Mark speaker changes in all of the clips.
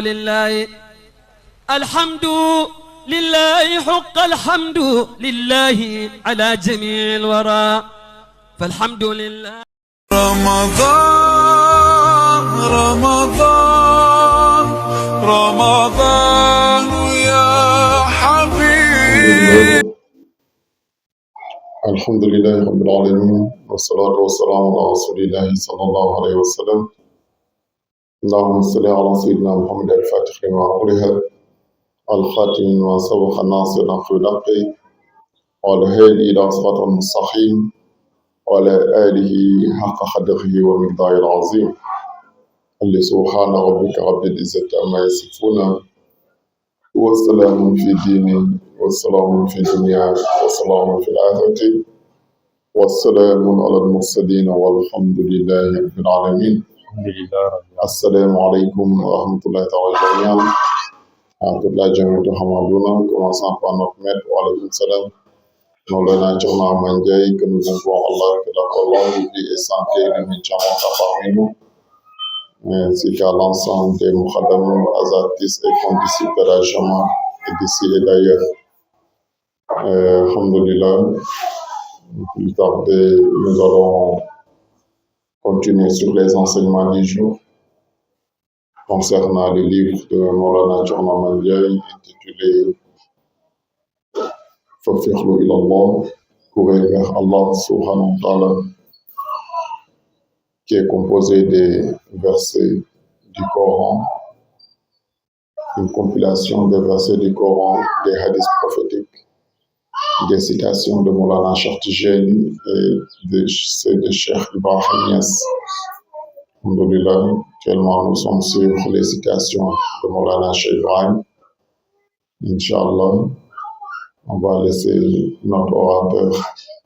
Speaker 1: لله الحمد لله حق الحمد لله على جميع الورى فالحمد لله.
Speaker 2: رمضان رمضان رمضان يا حبيب.
Speaker 3: الحمد لله رب العالمين والصلاة والسلام على رسول الله صلى الله عليه وسلم. اللهم صل على سيدنا محمد الفاتح لما أغلق الخاتم لما سبق الناصر في الحق والهادي إلى صراط المستقيم وعلى آله حق قدره ومقداره العظيم. سبحان ربك رب العزة عما يصفون والسلام في الدين والسلام في الدنيا والسلام في الآخرة والسلام على المرسلين والحمد لله رب العالمين. السلام عليكم ورحمة الله تعالى وبركاته. Toute la jamie de Hamadouna, commençant par notre maître, wa alayhi salam, Maulana Tchorna Mandiaye, que nous invons Allah, que la colonne, vie et santé, le métier parmi nous, ainsi qu'à l'ensemble des Moukhadamou, Azatis et condisciples de la Jama, et d'ici et d'ailleurs. Alhamdulillah, plus tard, nous allons continuer sur les enseignements du jour concernant le livre de Maulana Tchorna Mandiaye intitulé Fafirlu ilallah, courir vers Allah subhanahu wa ta'ala, qui est composé des versets du Coran, une compilation des versets du Coran, des hadiths prophétiques, des citations de Maulana Cheikh Tijani et de Cheikh Ibrahim Niass. Alhamdulillah, actuellement nous sommes sur les citations de Maulana Cheikh Ibrahim. Inch'Allah, on va laisser notre orateur,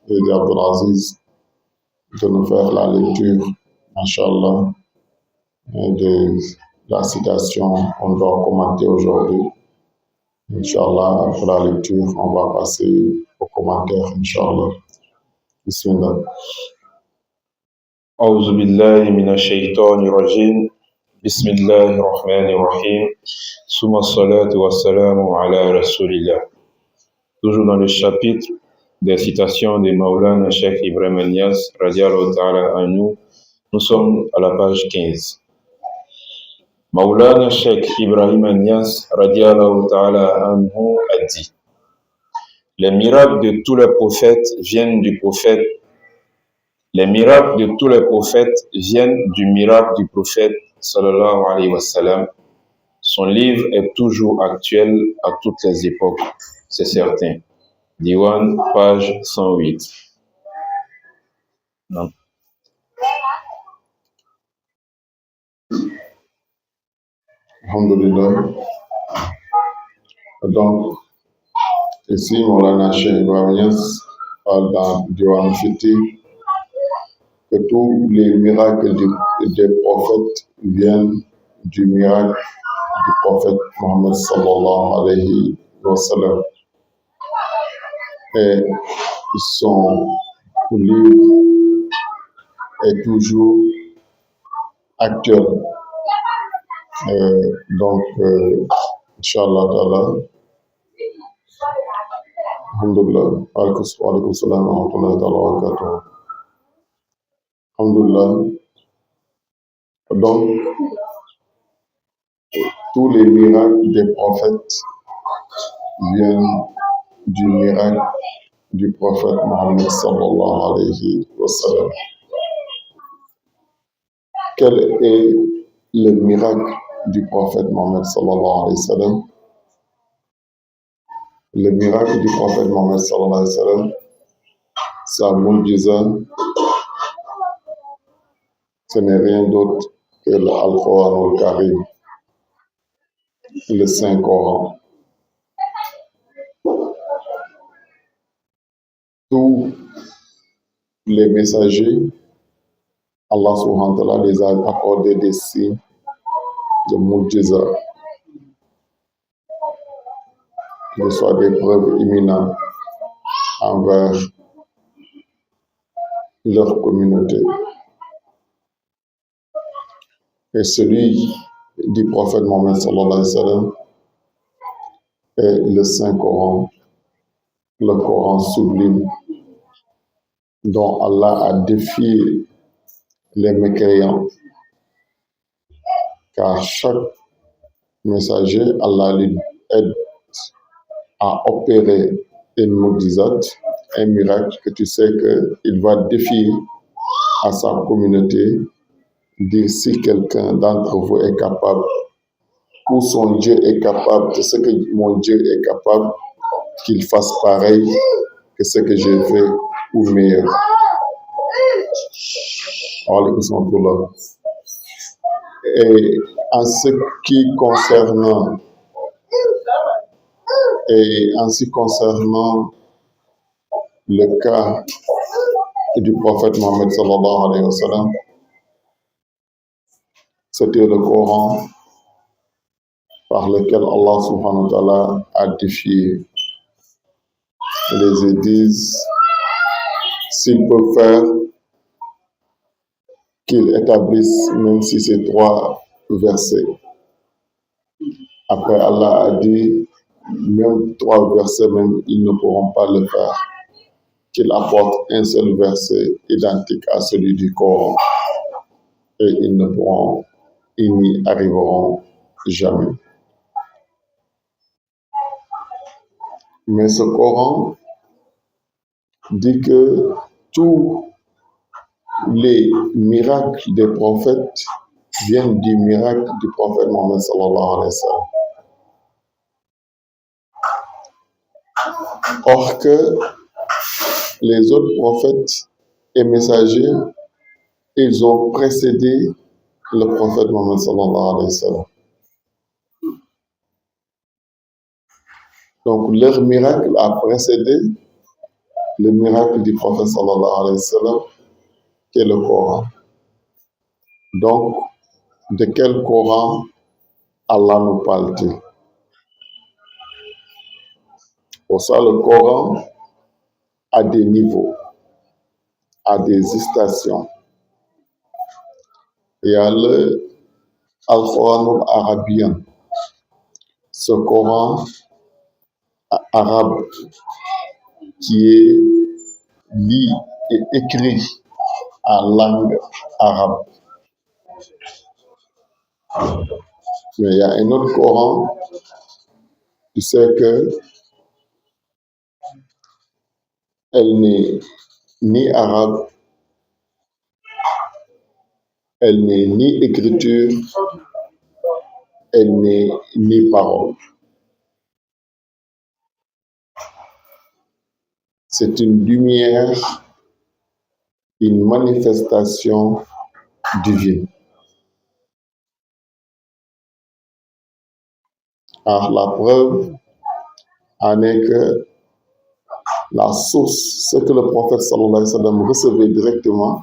Speaker 3: Edi Abdelaziz, de nous faire la lecture, Inch'Allah, de la citation qu'on doit commenter aujourd'hui. Inch'Allah, après la lecture, on va passer aux commentaires, Inch'Allah. Bismillah.
Speaker 4: أعوذ بالله من الشيطان الرجيم بسم الله الرحمن الرحيم ثم الصلاة والسلام على رسول الله. Toujours dans le chapitre des citations de Maulana Cheikh Ibrahim Niass radiallahu ta'ala anhu, nous sommes à la page 15. Maulana Cheikh Ibrahim Niass radiallahu ta'ala anhu a dit: les miracles de tous les prophètes viennent du prophète. Les miracles de tous les prophètes viennent du miracle du prophète sallallahu alayhi wa sallam. Son livre est toujours actuel à toutes les époques, c'est certain. Diwan, page 108. Non.
Speaker 3: Alhamdulillah. Donc, ici, Maulana Cheikh Ibrahim Niass parle dans Diwan Fiti que tous les miracles des prophètes viennent du miracle du prophète Mohammed sallallahu alayhi wa sallam. Et son livre est toujours actuel. Donc, Inch'Allah ta'ala, alhamdulillah, alaykum salam wa rahmatullahi wa barakatuh. Alhamdulillah. Donc, tous les miracles des prophètes viennent du miracle du prophète Mohammed sallallahu alayhi wa sallam. Quel est le miracle du prophète Mohammed sallallahu alayhi wa sallam? Le miracle du prophète Mohammed sallallahu alayhi wa sallam, sa mu'jiza, ce n'est rien d'autre que l'Al-Qur'an al-Karim, le Saint-Coran. Tous les messagers, Allah subhanahu wa ta'ala les a accordé des signes de mu'jiza, que ce soit des preuves imminentes envers leur communauté. Et celui du prophète Mohammed sallallahu alayhi wa sallam est le Saint-Coran, le Coran sublime, dont Allah a défié les mécréants, car chaque messager, Allah lui aide à opérer une mu'jizat, un miracle que tu sais qu'il va défier à sa communauté, dire si quelqu'un d'entre vous est capable, ou son Dieu est capable de ce que mon Dieu est capable, qu'il fasse pareil que ce que j'ai fait ou meilleur. Et en ce qui concerne le cas du prophète Mohammed sallallahu alayhi wa sallam, c'était le Coran par lequel Allah subhanahu wa ta'ala a défié les Églises. S'il peut faire, qu'ils établissent, même si c'est 3 versets. Après, Allah a dit, même 3 versets, même, ils ne pourront pas le faire. Qu'ils apportent un seul verset identique à celui du Coran. Et ils n'y arriveront jamais. Mais ce Coran dit que tous les miracles des prophètes viennent du miracle du prophète Mohammed sallallahu alayhi wa sallam. Or que les autres prophètes et messagers, ils ont précédé le prophète Mohammed sallallahu alayhi wa sallam. Donc leur miracle a précédé le miracle du prophète sallallahu alayhi wa sallam, qui est le Coran. Donc, de quel Coran Allah nous parle-t-il? Pour ça, le Coran a des niveaux, a des stations. Il y a le Al-Quran arabien, ce Coran arabe qui est lu et écrit en langue arabe. Mais il y a un autre Coran, tu sais que elle n'est ni arabe, elle n'est ni écriture, elle n'est ni parole. C'est une lumière, une manifestation divine. Alors la preuve en est que la source, ce que le prophète sallallahu alayhi wa sallam recevait directement,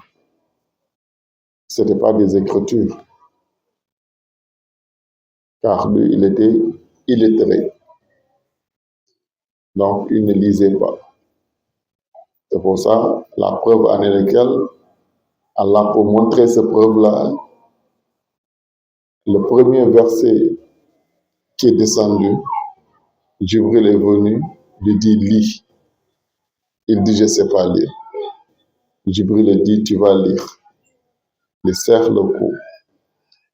Speaker 3: ce n'était pas des écritures. Car lui, il était illettré. Donc, il ne lisait pas. C'est pour ça, la preuve en est laquelle, Allah, pour montrer cette preuve-là, le premier verset qui est descendu, Jibril est venu, lui dit, lis. Il dit, je ne sais pas lire. Jibril a dit, tu vas lire. Il serre le cou.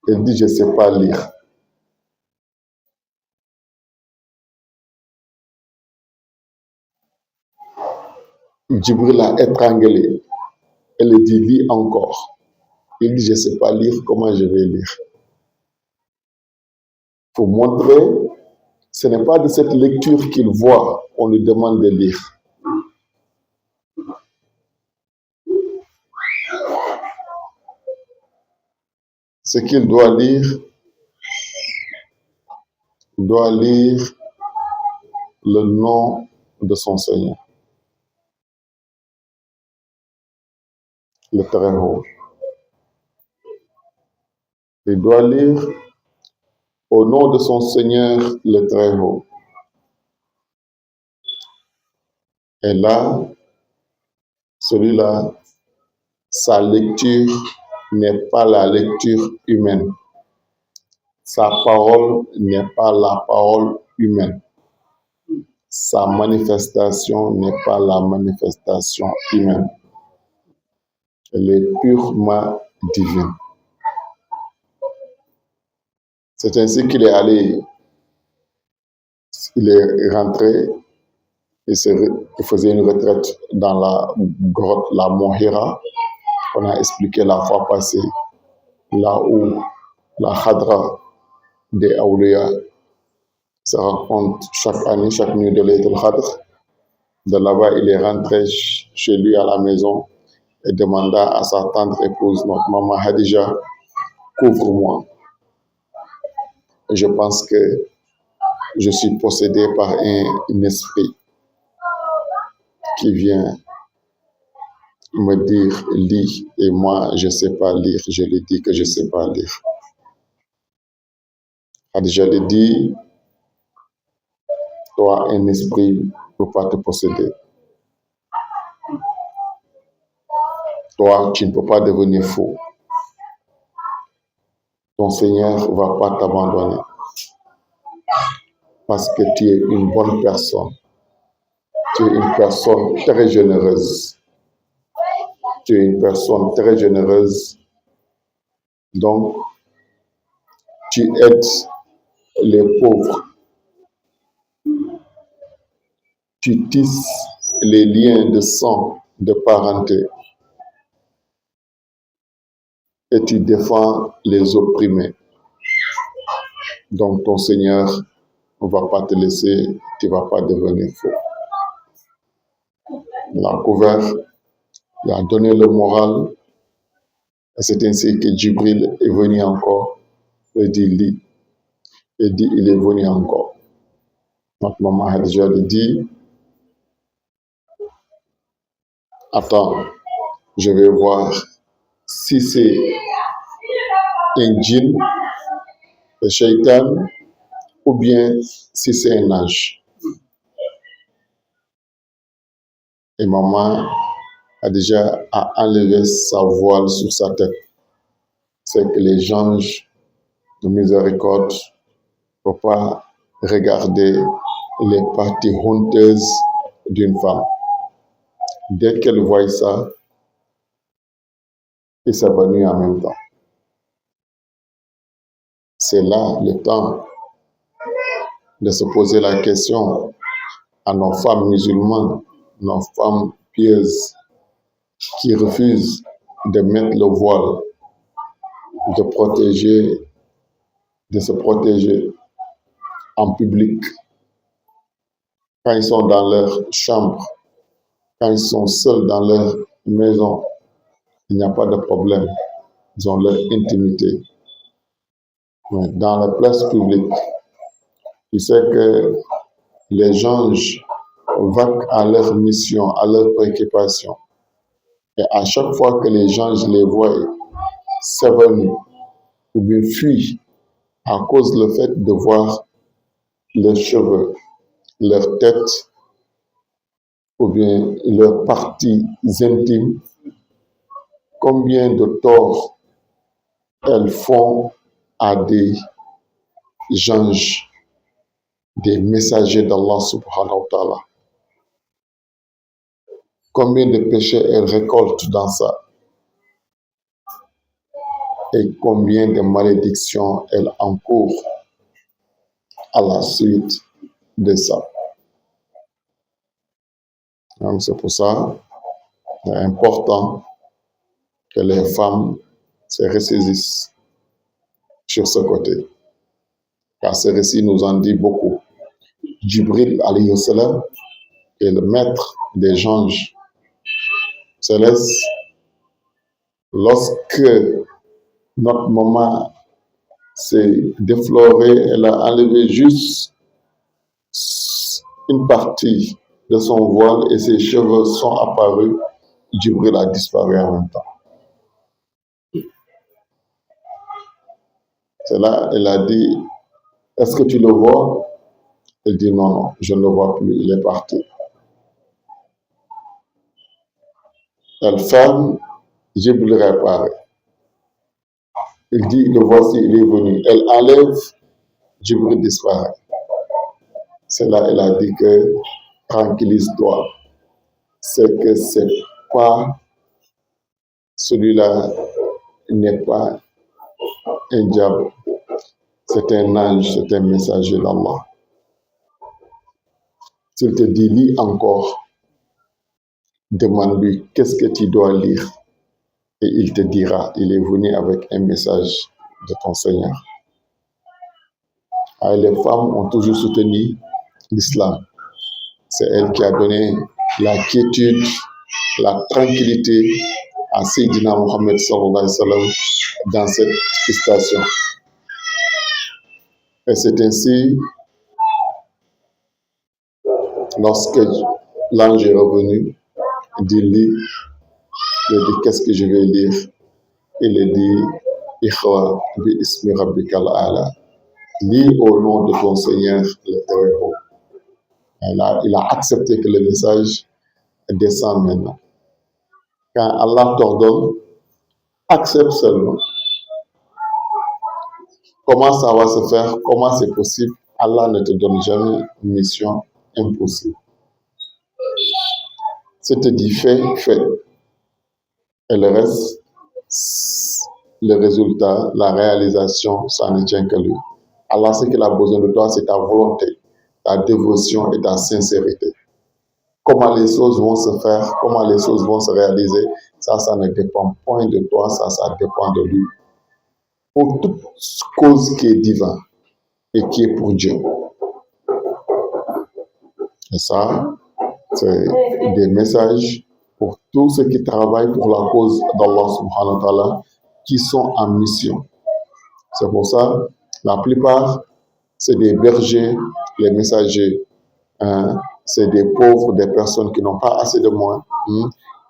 Speaker 3: Il dit, je ne sais pas lire. Jibril a étranglé. Elle dit, lis encore. Il dit, je ne sais pas lire, comment je vais lire? Pour montrer, ce n'est pas de cette lecture qu'il voit, on lui demande de lire. Ce qu'il doit lire le nom de son Seigneur, le Très-Haut. Il doit lire au nom de son Seigneur, le Très-Haut. Et là, celui-là, sa lecture n'est pas la lecture humaine. Sa parole n'est pas la parole humaine. Sa manifestation n'est pas la manifestation humaine. Elle est purement divine. C'est ainsi qu'il est allé, il est rentré, il faisait une retraite dans la grotte, la Mohira, qu'on a expliqué la fois passée, là où la Khadra des Awliya se rencontre chaque année, chaque nuit de l'Eid al-Khadr. De là-bas, il est rentré chez lui à la maison et demanda à sa tendre épouse, notre maman Hadija, couvre-moi. Je pense que je suis possédé par un esprit qui vient me dire lis, et moi je ne sais pas lire. Je lui dis que je ne sais pas lire. Hadija lui dit, toi, un esprit ne peut pas te posséder. Toi, tu ne peux pas devenir fou. Ton Seigneur ne va pas t'abandonner parce que tu es une bonne personne. Tu es une personne très généreuse. Tu es une personne très généreuse. Donc, tu aides les pauvres. Tu tisses les liens de sang, de parenté. Et tu défends les opprimés. Donc, ton Seigneur ne va pas te laisser, tu ne vas pas devenir fou. Il a couvert, il a donné le moral. Et c'est ainsi que Djibril est venu encore. Il dit, lis. Il dit, il est venu encore. Notre maman a déjà dit, attends, je vais voir si c'est un djinn, un shaitan, ou bien si c'est un ange. Et maman a déjà enlevé sa voile sur sa tête. C'est que les anges de miséricorde ne peuvent pas regarder les parties honteuses d'une femme. Dès qu'elle voit ça, elle s'évanouit en même temps. C'est là le temps de se poser la question à nos femmes musulmanes, nos femmes pieuses qui refusent de mettre le voile, de se protéger en public. Quand ils sont dans leur chambre, quand ils sont seuls dans leur maison, il n'y a pas de problème. Ils ont leur intimité. Mais dans la place publique, tu sais que les anges vaquent à leur mission, à leur préoccupation. Et à chaque fois que les anges les voient s'évanouir ou bien fuient à cause du fait de voir leurs cheveux, leur tête ou bien leurs parties intimes, combien de torts elles font à des anges, des messagers d'Allah subhanahu wa ta'ala. Combien de péchés elles récoltent dans ça et combien de malédictions elles encourent à la suite de ça. Donc c'est pour ça qu'il est important que les femmes se ressaisissent sur ce côté. Car ce récit nous en dit beaucoup. Djibril alayhi salam est le maître des anges célestes. Lorsque notre maman s'est déflorée, elle a enlevé juste une partie de son voile et ses cheveux sont apparus. Djibril a disparu en même temps. C'est là, elle a dit, est-ce que tu le vois? Elle dit, non, non, je ne le vois plus, il est parti. Elle ferme, Djibril réapparaît. Il dit, le voici, il est venu. Elle enlève, Jibril disparaît. C'est là elle a dit que tranquillise-toi. C'est que c'est pas, celui-là n'est pas un diable. C'est un ange, c'est un messager d'Allah. S'il te dit, lis encore, demande-lui qu'est-ce que tu dois lire. Et il te dira, il est venu avec un message de ton Seigneur. Ah, les femmes ont toujours soutenu l'islam. C'est elle qui a donné la quiétude, la tranquillité à Sayyidina Mohammed sallallahu alayhi wa sallam dans cette station. Et c'est ainsi, lorsque l'ange est revenu, il dit, lis, il dit, qu'est-ce que je vais lire? Il dit, Ikhra bi ismi rabbikal a'la. Lis au nom de ton Seigneur le très haut. Il a accepté que le message descend maintenant. Quand Allah t'ordonne, accepte seulement. Comment ça va se faire? Comment c'est possible? Allah ne te donne jamais une mission impossible. Si tu dis fais, fais. Et le reste, le résultat, la réalisation, ça ne tient que lui. Allah, ce qu'il a besoin de toi, c'est ta volonté, ta dévotion et ta sincérité. Comment les choses vont se faire, comment les choses vont se réaliser, ça ne dépend point de toi, ça dépend de lui. Pour toute cause qui est divine et qui est pour Dieu. Et ça, c'est des messages pour tous ceux qui travaillent pour la cause d'Allah subhanahu wa ta'ala, qui sont en mission. C'est pour ça, la plupart, c'est des bergers, les messagers, hein, c'est des pauvres, des personnes qui n'ont pas assez de moyens.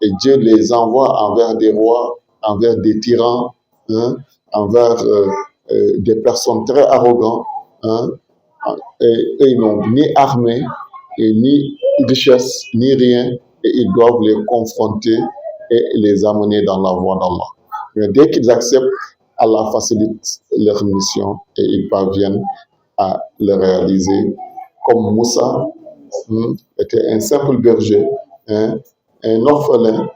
Speaker 3: Et Dieu les envoie envers des rois, envers des tyrans, envers des personnes très arrogantes. Et ils n'ont ni armée, et ni richesse, ni rien, et ils doivent les confronter et les amener dans la voie d'Allah. Mais dès qu'ils acceptent, Allah facilite leur mission et ils parviennent à le réaliser. Comme Moussa était un simple berger, un orphelin,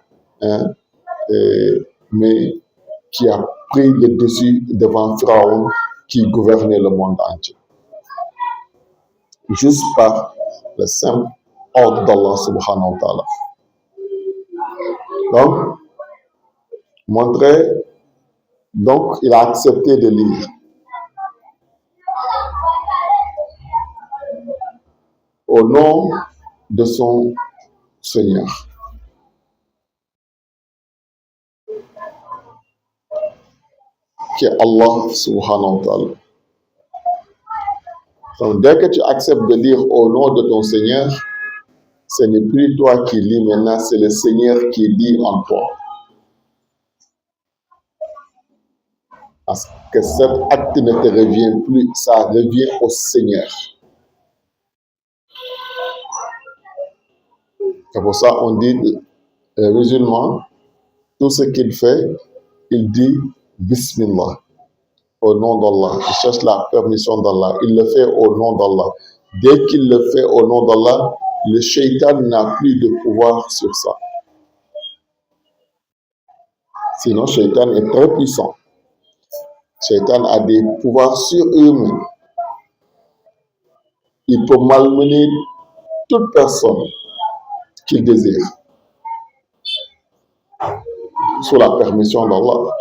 Speaker 3: mais qui a pris le dessus devant Pharaon qui gouvernait le monde entier. Juste par le simple ordre d'Allah subhanahu wa ta'ala. Donc, montrer, donc il a accepté de lire. Au nom de son Seigneur. Qui est Allah subhanahu wa ta'ala. Donc, dès que tu acceptes de lire au nom de ton Seigneur, ce n'est plus toi qui lis maintenant, c'est le Seigneur qui lit en toi. Parce que cet acte ne te revient plus, ça revient au Seigneur. C'est pour ça qu'on dit, les musulmans, tout ce qu'il fait, il dit Bismillah, au nom d'Allah. Il cherche la permission d'Allah. Il le fait au nom d'Allah. Dès qu'il le fait au nom d'Allah, le shaitan n'a plus de pouvoir sur ça. Sinon, shaitan est très puissant. Shaitan a des pouvoirs surhumains. Il peut malmener toute personne qu'il désire. Sous la permission d'Allah.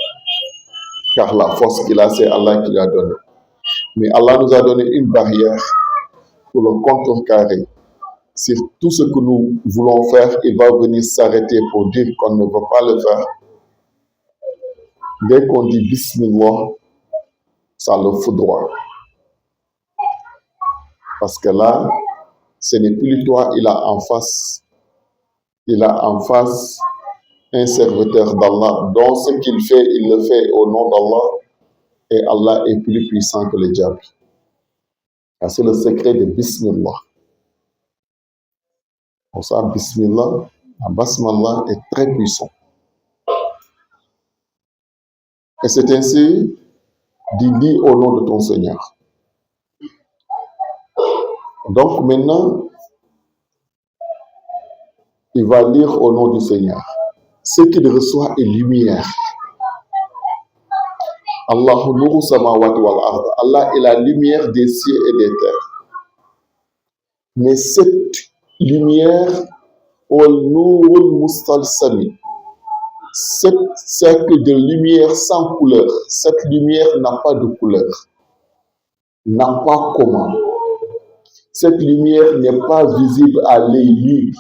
Speaker 3: Car la force qu'il a, c'est Allah qui l'a donné. Mais Allah nous a donné une barrière pour le contrecarrer. Sur tout ce que nous voulons faire, il va venir s'arrêter pour dire qu'on ne veut pas le faire. Dès qu'on dit Bismillah, ça le foudroie. Parce que là, ce n'est plus toi, il a en face un serviteur d'Allah, dont ce qu'il fait, il le fait au nom d'Allah, et Allah est plus puissant que le diable. C'est le secret de Bismillah. Pour ça, Bismillah, la Basmallah est très puissant. Et c'est ainsi dit lis au nom de ton Seigneur. Donc maintenant, il va lire au nom du Seigneur. Ce qu'il reçoit est lumière. Allahu nuru samawati wal ard. Allah est la lumière des cieux et des terres. Mais cette lumière, wal nurul mustalsami, cette cercle de lumière sans couleur, cette lumière n'a pas de couleur, n'a pas comment. Cette lumière n'est pas visible à l'œil nu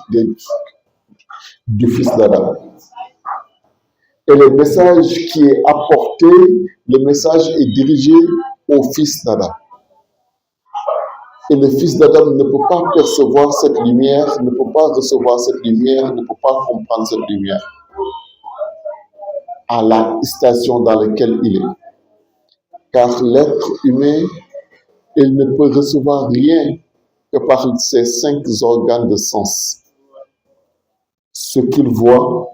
Speaker 3: du fils d'Adam. Et le message qui est apporté, le message est dirigé au fils d'Adam. Et le fils d'Adam ne peut pas percevoir cette lumière, ne peut pas recevoir cette lumière, ne peut pas comprendre cette lumière à la station dans laquelle il est. Car l'être humain, il ne peut recevoir rien que par ses 5 organes de sens. Ce qu'il voit,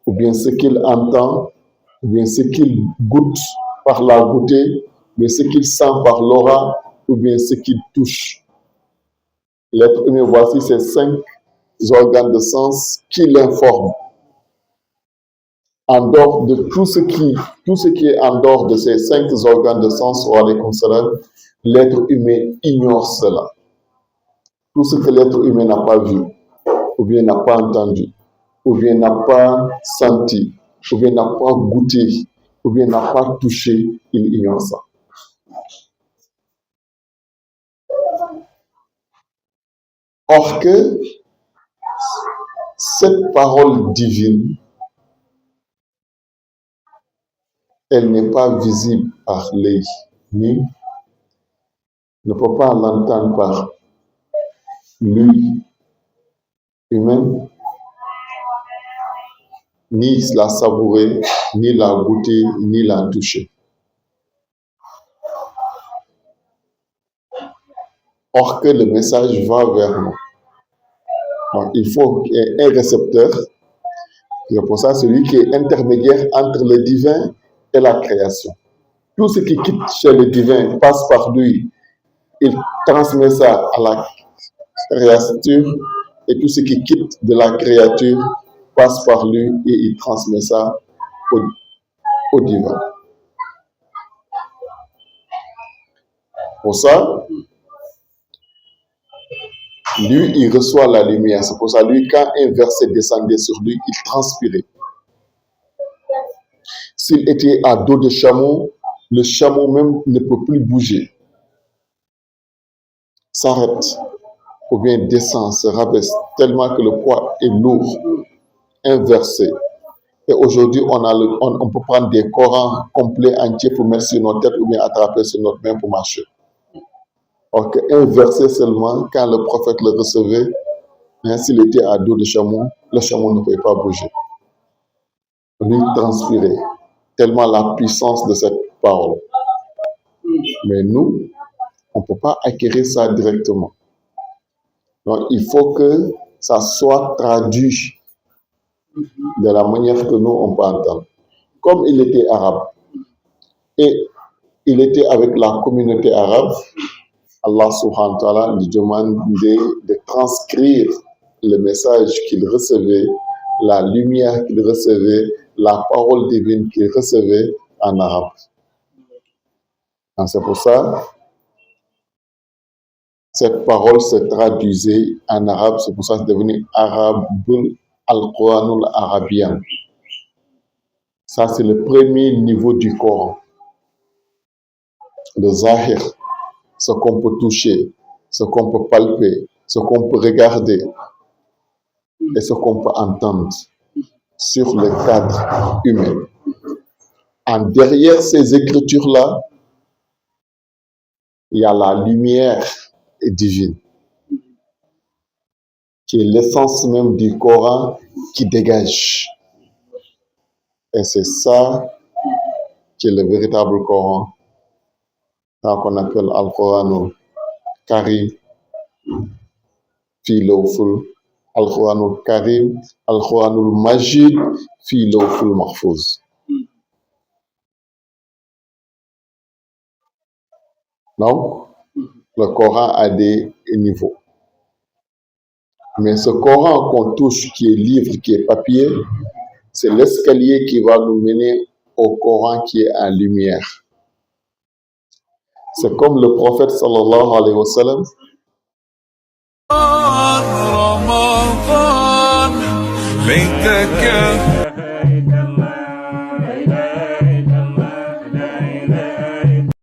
Speaker 3: ou bien ce qu'il entend, ou bien ce qu'il goûte par la goûtée, ou bien ce qu'il sent par l'aura, ou bien ce qu'il touche. L'être humain, voici ces 5 organes de sens qui l'informent. En dehors de tout ce qui est en dehors de ces 5 organes de sens, l'être humain ignore cela. Tout ce que l'être humain n'a pas vu, ou bien n'a pas entendu, ou bien n'a pas senti, ou bien n'a pas goûté, ou bien n'a pas touché, il ignore ça. Or que cette parole divine, elle n'est pas visible par l'œil, ni ne peut pas l'entendre par l'œil humain, ni la savourer, ni la goûter, ni la toucher. Or que le message va vers nous. Donc, il faut qu'il y ait un récepteur. C'est pour ça celui qui est intermédiaire entre le divin et la création. Tout ce qui quitte chez le divin passe par lui. Il transmet ça à la créature, et tout ce qui quitte de la créature passe par lui et il transmet ça au divin. Pour ça, lui, il reçoit la lumière. C'est pour ça, lui, quand un verset descendait sur lui, il transpirait. S'il était à dos de chameau, le chameau même ne peut plus bouger. S'arrête, ou bien descend, se rabaisse, tellement que le poids est lourd. Un verset. Et aujourd'hui, on peut prendre des Corans complets, entiers pour mettre sur notre tête ou bien attraper sur notre main pour marcher. Or qu'un verset seulement, quand le prophète le recevait, s'il était à dos de chameau, le chameau ne pouvait pas bouger. Lui transpirait, tellement la puissance de cette parole. Mais nous, on ne peut pas acquérir ça directement. Donc, il faut que ça soit traduit de la manière que nous, on peut entendre. Comme il était arabe, et il était avec la communauté arabe, Allah subhanahu wa ta'ala lui demandait de transcrire le message qu'il recevait, la lumière qu'il recevait, la parole divine qu'il recevait en arabe. Et c'est pour ça, cette parole se traduisait en arabe, c'est pour ça que c'est devenu Arabul Al-Quranul Arabian. Ça, c'est le premier niveau du Coran. Le Zahir, ce qu'on peut toucher, ce qu'on peut palper, ce qu'on peut regarder et ce qu'on peut entendre sur le cadre humain. Derrière ces écritures-là, il y a la lumière divine, qui est l'essence même du Coran qui dégage. Et c'est ça qui est le véritable Coran, ça qu'on appelle Al-Quranul Karim, fi lawful, Al-Quranul Karim, Al-Quranul Majid, fi lawful mahfouz. Donc, le Coran a des niveaux. Mais ce Coran qu'on touche, qui est livre, qui est papier, c'est l'escalier qui va nous mener au Coran qui est en lumière. C'est comme le prophète sallallahu alayhi wa sallam.
Speaker 2: رمضان ليتك